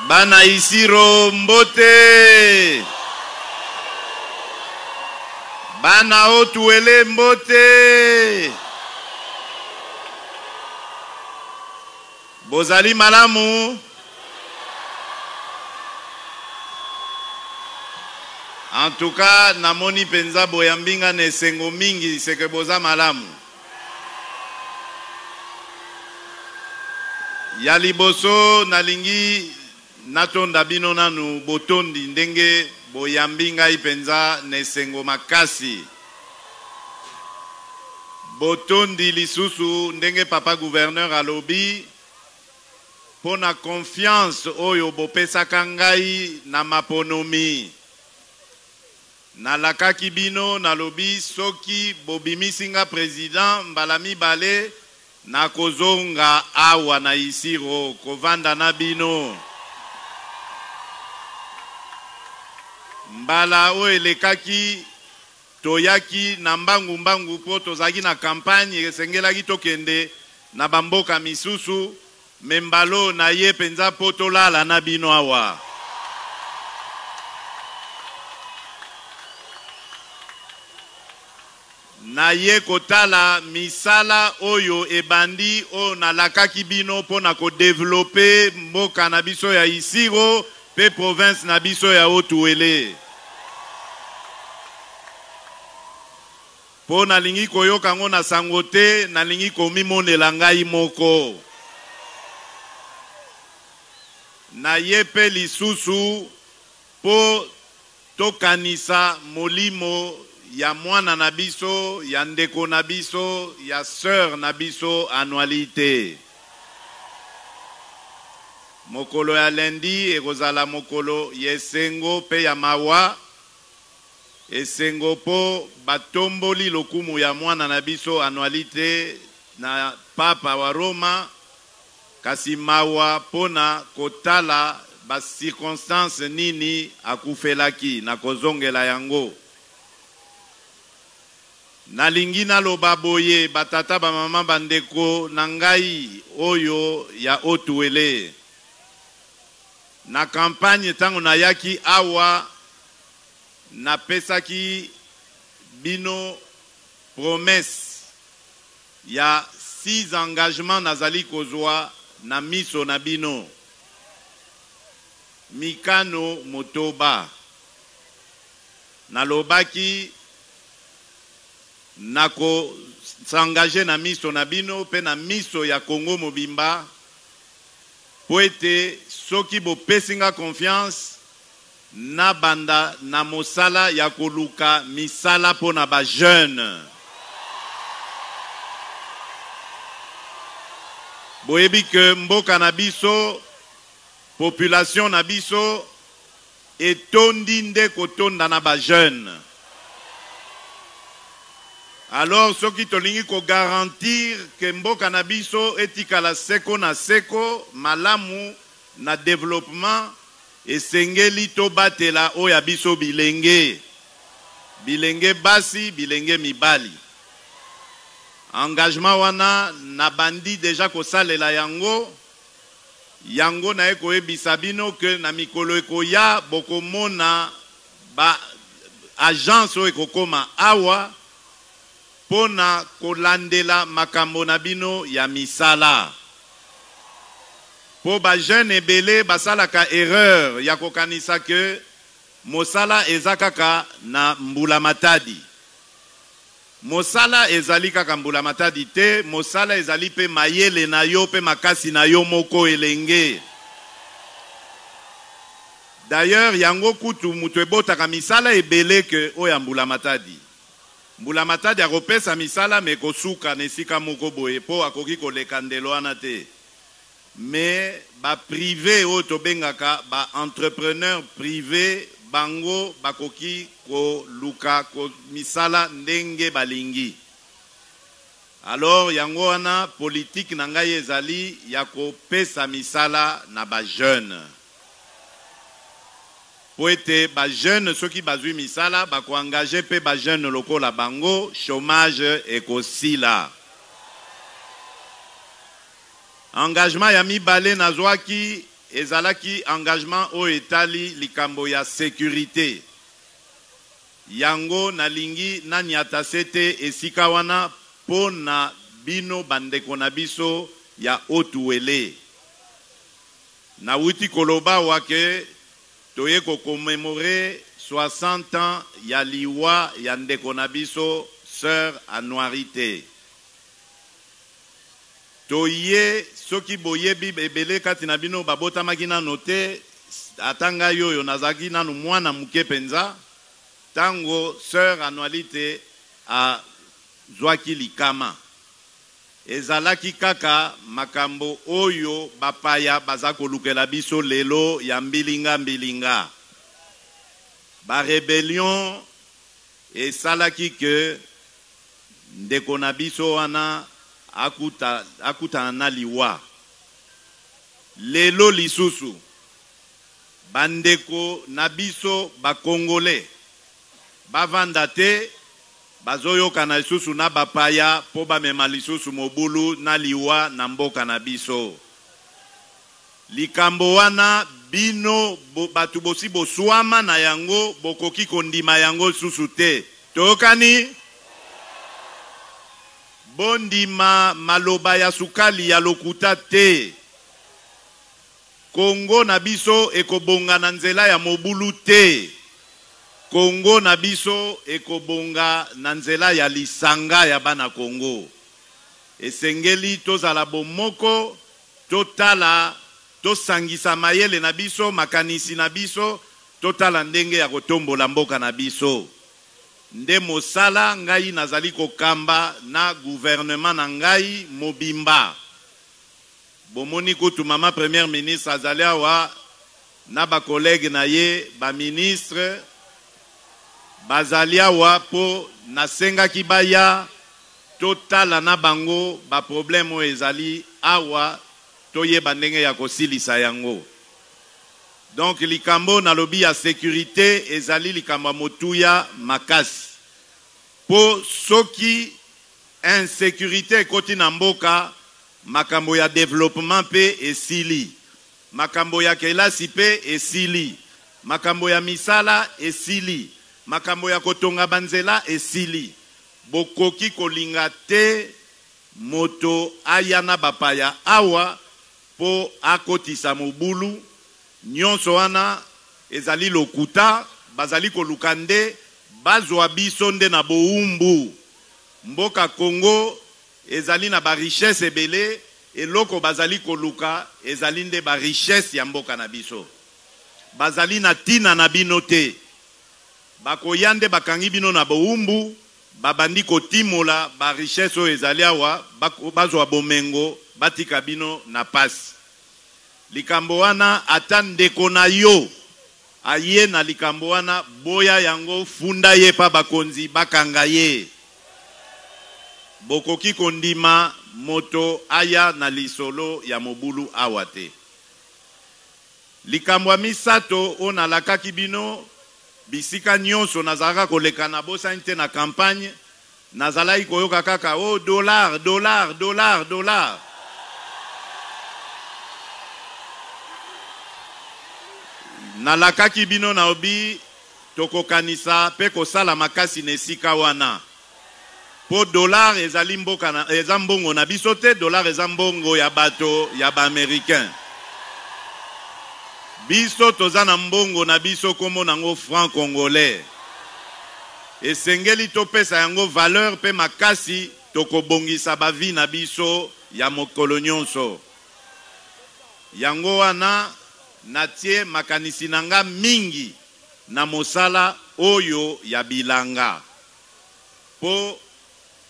Bana Isiro Mbote. Bana Otuele Mbote. Bozali malamu. En tout cas, namoni penza boyambinga ne sengo mingi seke boza malamu. Ya liboso nalingi natonda bino nanu botondi ndenge boyambinga ipenza ne sengo makasi. Botondi lisusu ndenge papa gouverneur alobi pona confiance oyo bopesaka ngai na maponomi. Nalakaki bino nalobi soki bobimisinga président mbala mibale na kozonga awa na Isiro kovanda na bino. Mbala o elekaki toyaki na mbangu po tozaki na campagne esengelaki tokende na bamboka misusu membalo na ye penza po tolala na bino awa. Na ye kotala misala oyo ebandi o nalakaki bino pona ko développer mboka na biso ya Isiro pe province na biso ya Otuele. Po nalingi koyoka ngo na sangote nalingi komimonela ngai moko. Na ye pe lisusu po tokanisa molimo ya mwana na biso, ya ndeko na biso, ya sœur na biso annualité. Mokolo ya lendi ekozala mokolo yesengo pe ya mawa. Esengo po batomboli lokumu ya mwana na biso annualité na papa wa Roma. Kasi mawa pona kotala ba circonstance nini akufelaki na kozongela yango. Nalingi naloba boye batata ba mama bandeko nangai oyo ya Otuele. Na campagne tango na yaki awa na pesaki bino promesse ya 6 engagements nazali kozwa na miso na bino. Mikano motoba. Nalobaki nako s'engager na miso na bino pe na miso ya Congo mobimba po ete soki bo pesinga confiance na banda na mosala ya koluka misala po na ba jeune. Boyebi ke mboka na biso population na biso etondi nde kotonda na ba jeune. Alors, ce qui tolingi ko garantir que mboka na biso etikala seko na seko, malamu na développement, esengeli to batela oya biso bilenge. Bilenge basi, bilenge mibali. Engagement wana na bandi deja ko salela yango. Yango na eko ebisa bino ke na mikolo eko ya bokomona ba agence o eko koma awa. Pona kolandela makambo na bino ya misala. Po ba jeune ebele basalaka erreur ya kokanisa ke mosala ezakaka na mbula matadi. Mosala ezali kaka mbula matadi te, mosala ezali pe mayele na yo pe makasi na yo moko elenge. D'ailleurs yango kutu mutu ebotaka misala ebele ke oya mbula matadi. Mbula matadi akopesa misala me kosuka nesika moko boye po akoki koleka ndelo wana te. Mais ba privé o tobengaka ba entrepreneur privé bango bakoki ko luka ko misala ndenge balingi. Alors yango wana politique na ngai ezali ya kopesa misala na ba jeune. Po ete ba jeune soki bazwi misala bako engager pe ba jeune lokola bango chômage ekosila. Engagement ya mibale nazwaki ezalaki engagement o etali likambo ya sécurité. Yango nalingi nanyata sete esika wana po na bino bandeko na biso ya Otuwele. Na wuti koloba wake toye ko commémorer 60 ans ya liwa ya ndeko na biso Sœur Anuarité. Toye soki boyebi ebele kati na bino babota makina note atanga yoyo nazaki nanu mwana muke penza tango Sœur Anuarité a zwaki likama. Ezalaki kaka makambo oyo bapaya bazako lukela biso lelo ya mbilinga. Ba rébellion esalaki ke ndeko na biso wana akuta na liwa. Lelo lisusu bandeko na biso ba Congolais bavanda te bazoyoka na lisusu na bapaya po bamema lisusu mobulu na liwa na mboka na biso. Likambo wana bino batu bosi boswama na yango bokoki kondima yango susu te. Tokani? Bondima maloba ya sukali ya lokuta te. Kongo na biso ekobonga na nzela ya mobulu te. Kongo na biso ekobonga na nzela ya lisanga ya bana Kongo. Esengeli tozala bomoko totala tosangisa mayele na biso makanisi na biso totala ndenge ya kotombola mboka na biso. Nde mosala ngai nazali kokamba na gouvernement na ngai mobimba. Bomoni kutu mama premier ministre azali awa na ba collègue na ye ba ministre bazali awa po nasenga kibaya totala na bango ba problème o ezali awa toye bandenge ya kosilisa yango. Donc likambo na lobi ya sécurité ezali likambo motuya makasi. Po soki insécurité koti na mboka makambo ya développement pe esili. Makambo ya kelasi pe esili. Makambo ya misala esili. Makambo ya kotonga banzela esili. Bokoki kolinga te moto ayana bapaya awa po akotisa mobulu. Nyonso wana ezali lokuta bazali kolukande bazwa biso nde na boumbu. Mboka Congo ezali na ba richesse ebele eloko bazali koluka ezali nde ba richesse ya mboka na biso. Bazali na tina na bino te. Bakoyande bakangi bino na boumbu babandi kotimola ba richesse o ezali awa bazwa bomengo batika bino na pasi. Likambo wana ata ndeko na yo aye na likambo wana boya yango funda ye pa bakonzi bakanga ye. Bokoki kondima moto aya na lisolo ya mobulu awate. Likambo ya misato ona lakaki bino bisika nyonso nazalaka koleka na bosa nte na campagne nazalaki koyoka kaka oh dollar. Nalakaki bino na obi tokokanisa pe kosala makasi nesika wana. Po dollar ezali mboka na ezambongo na biso te, dollar ezambongo ya bato ya ba américain. Biso tozana mbongo na biso komo nango franc congolais. Esengeli topesa yango valeur pe makasi tokobongisa ba vie na biso ya mokolo nyonso. Yango wana natie makanisi nanga mingi na mosala oyo ya bilanga. Po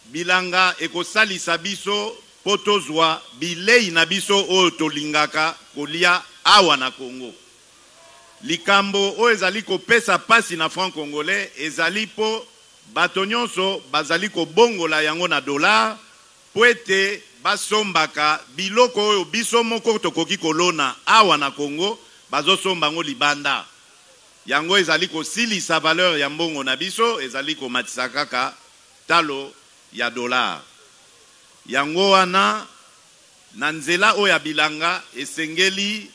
bilanga ekosalisa biso po tozwa bilei na biso oyo tolingaka kolia awa na Congo. Likambo oyo ezali kopesa pasi na franc congolais ezali po bato nyonso bazali kobongola yango na dollar po ete basombaka biloko oyo biso moko tokoki kolona awa na Congo bazosomba ngo libanda. Yango ezali kosilisa valeur ya mbongo na biso ezali komatisa kaka talo ya dollar. Yango wana na nzela oyo ya bilanga esengeli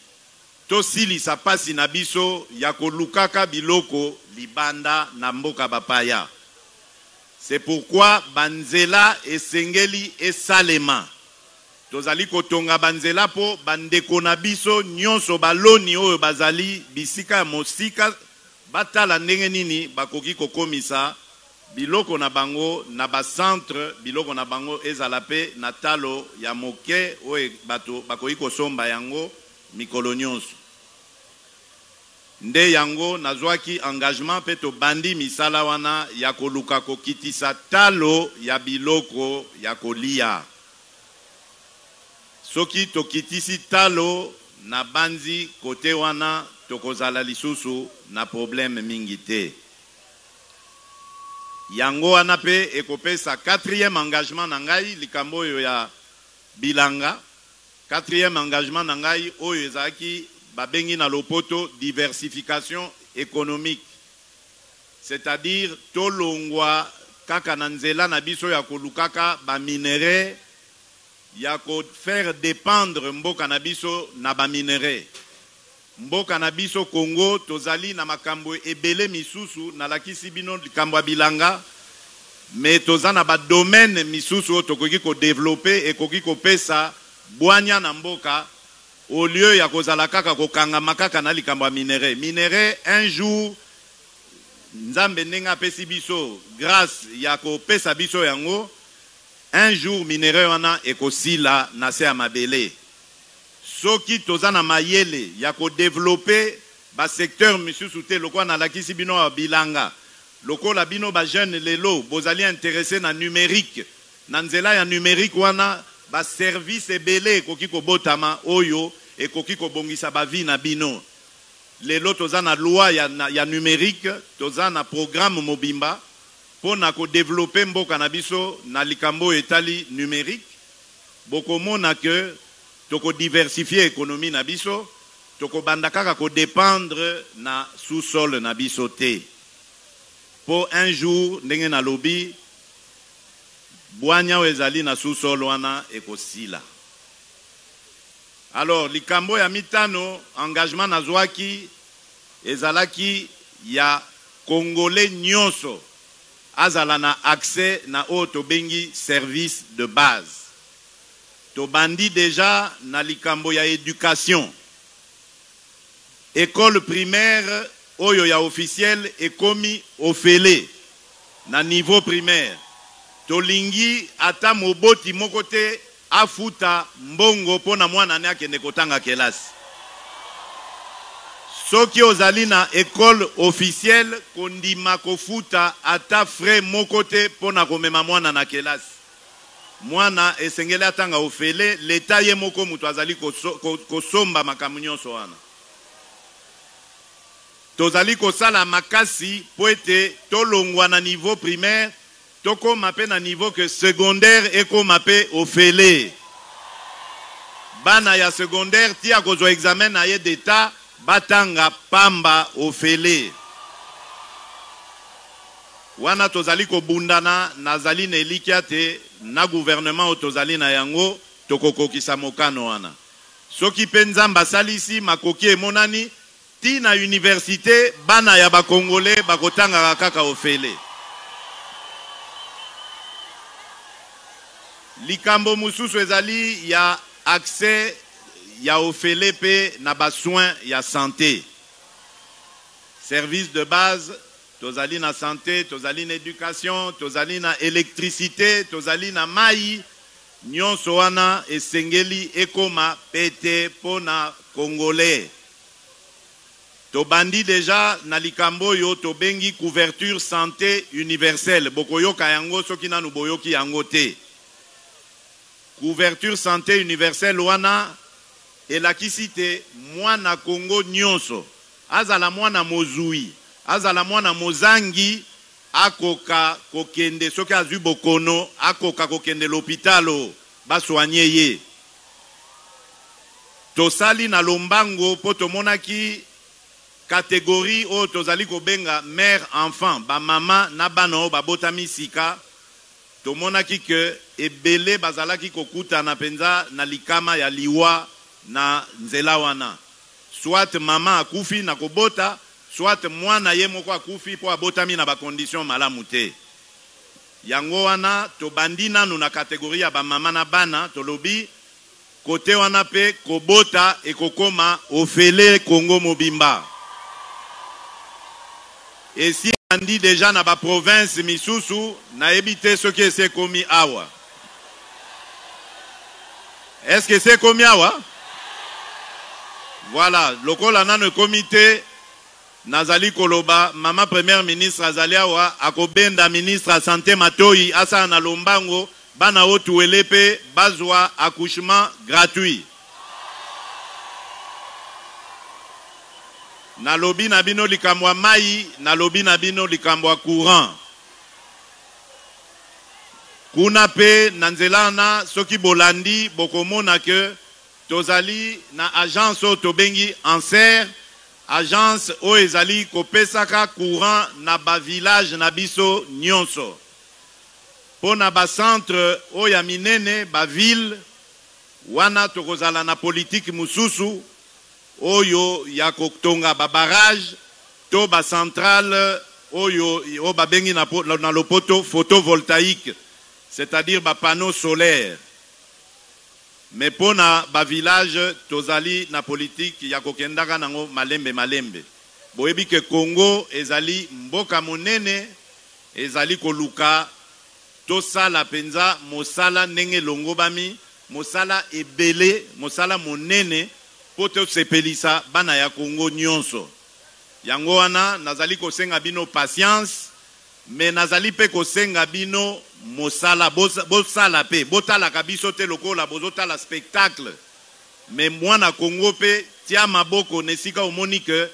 tosilisa pasi na biso ya kolukaka biloko libanda na mboka bapaya. C'est pourquoi banzela esengeli esalema. Tozali kotonga banzela po bandeko na biso nyonso baloni oyo bazali bisika ya mosika batala ndenge nini bakoki kokomisa biloko na bango na bacentre biloko na bango ezala pe na talo ya moke oyo bato bakoki kosomba yango mikolo nyonso. Nde yango nazwaki engagement pe to bandi misala wana ya koluka kokitisa talo ya biloko ya kolia. Soki tokitisi talo na banzi kote wana tokozala lisusu na problème mingi te. Yango wana pe ekopesa 4e engagement na ngai likambo oyo ya bilanga. 4e engagement na ngai oyo ezaki babengi na lopoto diversification économique. C'est-à-dire tolongwa kaka na nzela na biso ya kolukaka ba minéraux ya ko faire dépendre mboka na biso na ba minéraux. Mboka na biso Congo tozali na makambo ebele misusu na lakisi bino likambo ya bilanga, mais tozana ba domaine misusu tokoki ko développer et koki ko pesa bwanya na mboka au lieu ya kozala kaka kokanga makaka na likambo ya minéraux. Minéraux un jour nzambe nenga pesi biso grâce ya ko pesa biso yango, un jour minéraux wana ekosila na se ya mabele. Soki tozana mayele ya ko développer ba secteur misusu te lokwa na lakisi bino ya bilanga. Lokola bino ba jeune lelo bozali intéressé na numérique. Na nzela ya numérique wana ba service ebele koki ko botama oyo et koki ko bongisa ba vie na bino. Lelo tozana loi ya numérique, tozana programme mobimba pona ko développer mboka na biso na likambo etali numérique. Bokomona que toko diversifier économie na biso, toko bandakaka ko dépendre na sous-sol na biso te. Pour un jour ndenge na lobi bwanya wezali na sous-sol wana ekosila. Alors likambo ya mitano engagement nazwaki ezalaki ya Congolais nyonso azala na accès na oto bengi service de base. Tobandi déjà na likambo ya éducation. École primaire oyo ya officiel ekomi ofele na niveau primaire. Tolingi ata moboti mokote afuta mbongo pona mwana ne akende kotanga kelasi. Soki ozali na école officielle kondima kofuta ata frais mokote pona komema mwana na kelasi. Mwana esengele atanga ofele leta ye moko mutu azali kosomba makambo nyonso wana. Tozali kosala makasi po ete tolongwa na niveau primaire tokoma pe na niveau que secondaire ekoma pe ofele. Bana ya secondaire tia kozwa examen na ye d'etat batanga pamba ofele. Wana tozali kobundana nazali na elikia te na gouvernement o tozali na yango tokokokisa mokano wana. Soki pe nzamba salisi makoki emonani ti na université bana ya ba Congolais bakotanga kaka ofele. Likambo mususu ezali ya accès ya ofele pe na ba soins ya santé. Service de base, tozali na santé, tozali na éducation, tozali na électricité, tozali na mai, nyonso wana esengeli ekoma pete pona Congolais. Tobandi déjà na likambo yo tobengi couverture santé universelle. Bokoyoka yango soki nanu boyoki yango te. Couverture santé universelle wana elakisi te mwana Congo nyonso. Azala mwana mozui, azala mwana mozangi, akoka kokende soki azwi bokono, akoka kokende l'hôpitalo basoigner ye. Tosali na lombango po tomonaki catégorie o tozali kobenga mère enfant, ba mama na bana ba botami sika. Tomonaki ke ebele bazalaki kokuta na penza na likama ya liwa na nzela wana. soit maman akufi na kobota, soit mwana ye moko akufi po abotami na ba condition malamu te. Yango wana to bandina nuna kategoria ba mama na bana tolobi kote wana pe kobota ekokoma ofele Congo mobimba. Et si on dit déjà na ba province misusu na ebite ce que c'est komi awa. Est-ce que c'est komi awa? Voilà, lokola na le comité Nazali Koloba, maman première ministre Azali Awa, akobenda ministre à santé Matoi, asa na lombango, bana otu elepe, bazwa accouchement gratuit. Na lobi na bino likambwa mai, na lobi na bino likambwa courant. Kuna pe nanzelana soki bolandi bokomona ke tozali na agence o tobengi Anser, agence o ezali kopesaka courant na ba village na biso nyonso. Po na ba centre o ya minene ba ville wana tokozala na politique mususu oyo ya kotonga ba barrage to ba centrale oyo o ba bengi na lopoto photovoltaïque, c'est-à-dire ba panneau solaire. Mais pour na ba village tozali na politique ya kokendaka nango malembe malembe. Boyebi ke Congo ezali mboka monene, ezali koluka tosala penza mosala ndenge longo bami, mosala ebele, mosala monene po to sepelisa bana ya Congo nyonso. Yango wana nazali kosenga bino patience, mais nazali pe kosenga bino mosala bosala pe botala kabiso te lokola bozotala spectacle, mais mwana Congo pe tia maboko nesika omoni ke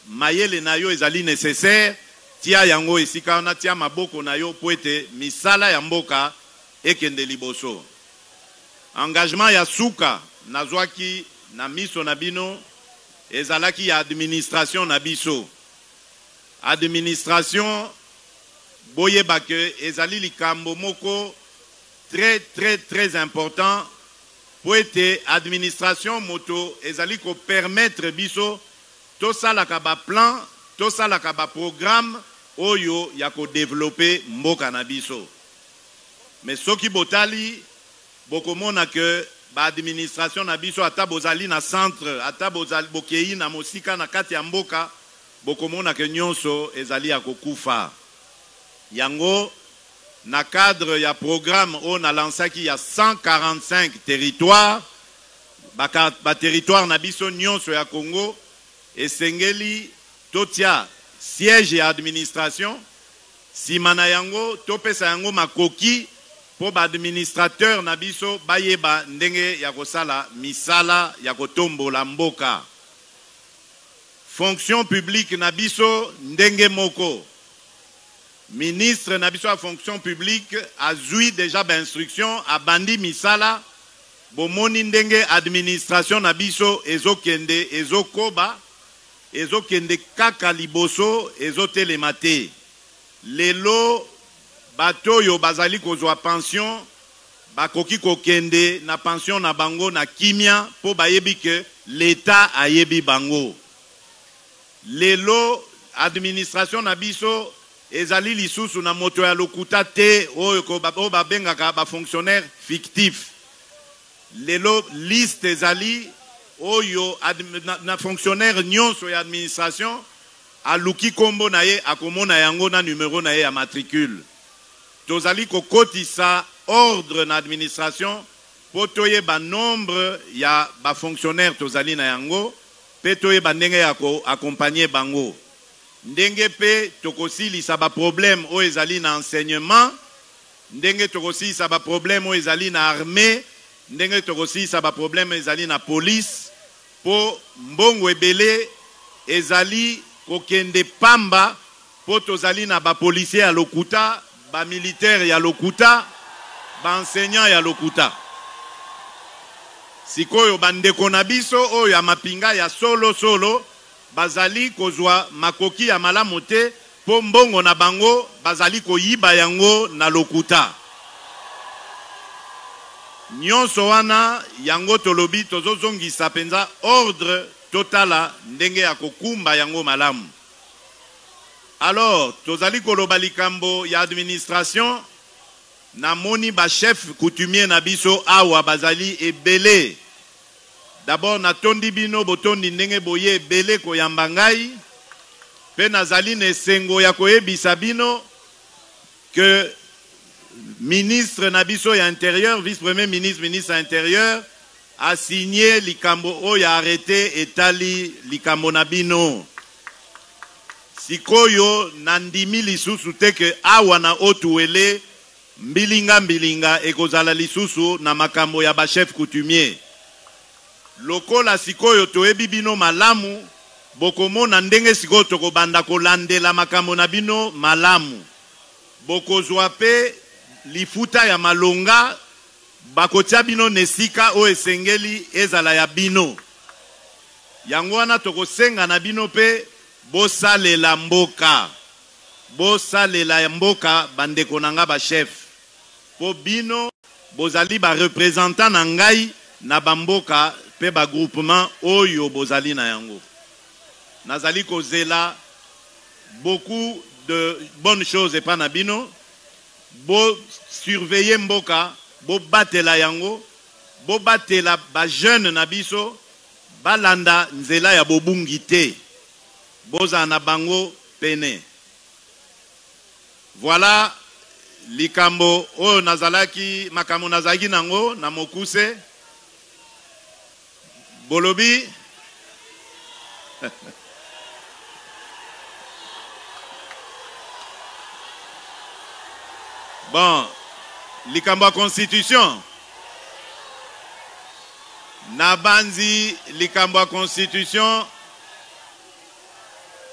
mayele na yo ezali nécessaire, tia yango esika na tia maboko na yo po ete misala ya mboka ekende liboso. Engagement ya suka nazwaki na miso na bino ezalaki ya administration na biso. Administration boyeba ke ezali likambo moko très important po ete administration moto ezali ko permettre biso tosalaka ba plan, tosalaka ba programme oyo ya ko développer mboka na biso. Mais soki botali bokomona ke ba administration na biso ata bozali na centre, ata bozali bokei na mosika na kati ya mboka, bokomona ke nyonso ezali ya kokufa. Yango na cadre ya programme on a lancé qui y a 145 territoires, ba territoire na biso nyonso ya Congo, et sengeli totia siège ya administration, simana yango topesa yango makoki po ba administrateur na biso bayeba ndenge ya kosala misala ya kotombola mboka. Fonction publique na biso ndenge moko. Ministre na biso a fonction publique a zui déjà ba instruction a bandi misala bomoni ndenge administration na biso ezokende ezokoba ezokende kaka liboso ezotelemate. Lelo bato yo bazali kozwa pension bakoki kokende na pension na bango na kimia po bayebi ke l'État ayebi bango. Lelo administration na biso ezali lisusu na moto ya lokuta te oyo ko babengaka ba fonctionnaire fictif. Lelo liste ezali oyo na fonctionnaire nyonso ya administration aluki kombo na ye akomona yango na numéro na ye ya matricule. Tozali kokotisa ordre na administration po toyeba nombre ya ba fonctionnaire tozali na yango pe toyeba ndenge ya ko accompagner bango. Ndenge pe tokosilisa ba problème o ezali na enseignement, ndenge tokosilisa ba problème o ezali na armée, ndenge tokosilisa ba problème ezali na police, po mbongo ebele ezali kokende pamba po tozali na ba policier ya lokuta, ba militaire ya lokuta, ba enseignant ya lokuta. Sikoyo bandeko na biso oyo ya mapinga ya solo bazali kozwa makoki ya malamu te po mbongo na bango bazali koyiba yango na lokuta. Nyonso wana yango tolobi tozozongisa penza ordre totala ndenge ya kokumba yango malamu. Alors tozali koloba likambo ya administration na moni ba chef coutumier na biso awa bazali ebele. D'abord na tondi bino botondi ndenge boye ebele koyamba ngai pe nazali na esengo ya koyebisa bino que ministre na biso ya intérieur, vice-premier ministre, ministre intérieur a signé likambo oyo arrêté etali likambo na bino. Sikoyo nandimi lisusu teke awa na otuwele mbilinga ekozala lisusu na makambo ya ba chef coutumier. Lokola sikoyo toyebi bino malamu, bokomona ndenge sikoyo tokobanda kolandela makambo na bino malamu. Bokozwa pe lifuta ya malonga bakotia bino nesika o esengeli ezala ya bino. Yango wana tokosenga na bino pe bosalela mboka. Bosalela mboka bandeko nanga ba chef. Po bino bozali ba représentant na ngai na bamboka pe ba groupement oyo bozali na yango. Nazali kozela beaucoup de bonnes choses et pas na bino. Bo surveiller mboka, bo batela yango, bo batela ba jeune na biso, balanda nzela ya bobungi te. Boza na bango pene. Voilà likambo o nazalaki makambo nazaki nango na mokuse. Bolobi bon, likambo ya constitution. Nabanzi likambo ya constitution.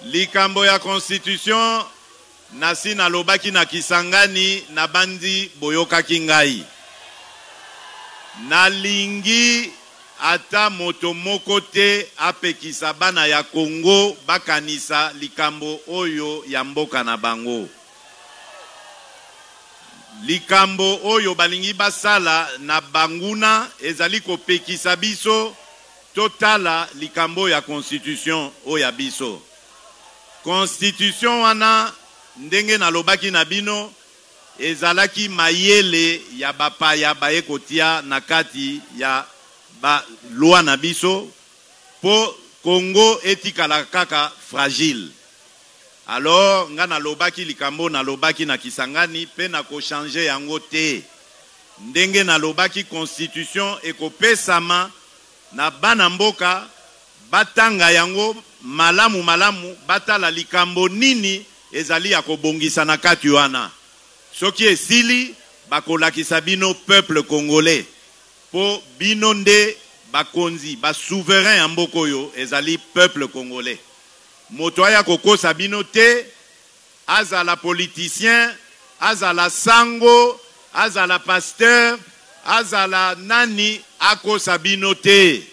Likambo ya constitution nasi na lobaki na Kisangani nabandi boyoka kingai. Nalingi ata moto moko te apekisa bana ya Congo bakanisa likambo oyo ya mboka na bango. Likambo oyo balingi basala na banguna ezali kopekisa biso totala likambo ya constitution oya biso. Constitution wana ndenge na lobaki na bino ezalaki mayele ya bapaya baye kotia na kati ya ba loi na biso po Congo etikala kaka fragile. Alors nga na lobaki likambo na lobaki na Kisangani pe na ko changer yango te. Ndenge na lobaki constitution ekopesama na bana mboka batanga yango malamu batala likambo nini ezali ya kobongisa na kati wana. Soki esili bakolakisa bino peuple congolais po bino nde bakonzi ba souverain ya mboka oyo ezali peuple congolais. Moto aya kokosa bino te, azala politicien, azala sango, azala pasteur, azala nani akosa bino te.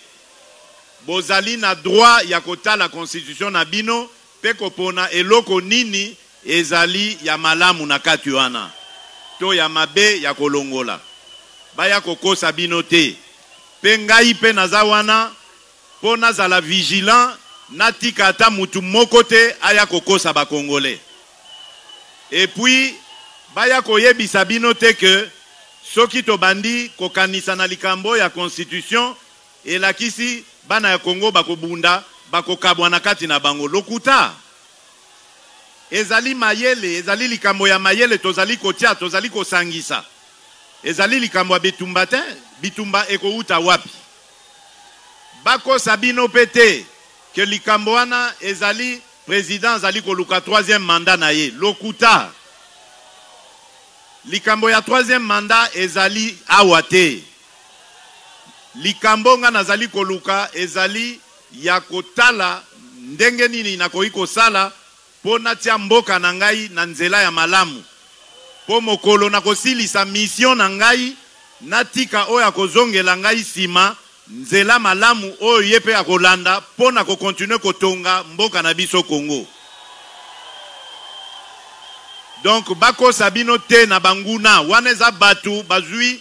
Bozali na droit ya kotala constitution na bino pe kopona eloko nini ezali ya malamu na kati wana. To ya mabe ya kolongola. Baya kokosa bino te. Pe ngai pe naza wana po nazala vigilant natika ata mutu moko te aya kokosa ba Congolais. Et puis baya koyebisa bino te que soki to bandi kokanisa na likambo ya constitution elakisi bana ya Congo bakobunda bakokabwa na kati na bango lokuta. Ezali mayele, ezali likambo ya mayele tozali kotia, tozali kosangisa. Ezali likambo ya bitumba te, bitumba ekouta wapi. Bako sabino pete que likambo wana ezali président ezali koluka 3e mandat na ye lokuta. Likambo ya 3e mandat ezali awate. Likambo nga nazali koluka ezali ya kotala ndenge nini nakoki kosala po natia mboka na ngai na nzela ya malamu. Po mokolo nakosilisa mission na ngai natika oya kozongela ngai sima nzela malamu oyo yepe ya kolanda po na kokontinue kotonga mboka na biso Congo. Donc bako sabino te na banguna waneza batu bazui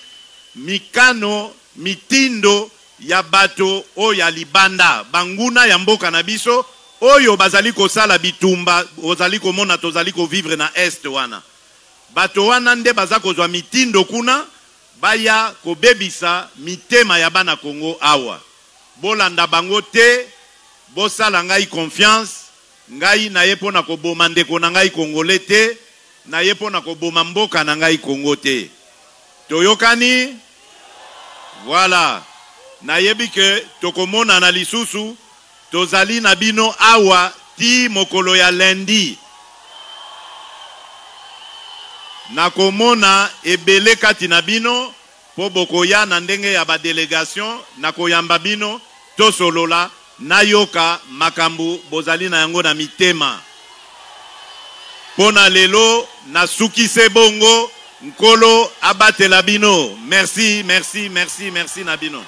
mikano mitindo ya bato oyo ya libanda banguna ya mboka na biso oyo bazali kosala bitumba ozali komona tozali kovivre na est wana bato wana nde baza kozwa mitindo kuna baya kobebisa mitema ya bana Kongo awa bolanda bango te bosala ngai confiance ngai na ye pona koboma ndeko na ngai Kongole te na ye pona koboma mboka na ngai Kongo te toyokani voilà na yebi ke tokomona na lisusu tozali na bino awa ti mokolo ya lendi na komona ebele kati na bino po bokoya na ndenge ya ba delegation na koyamba bino tosolola na yoka makambu bozali na yango na mitema pona lelo na sukise bongo nkolo abatela bino merci merci merci merci na bino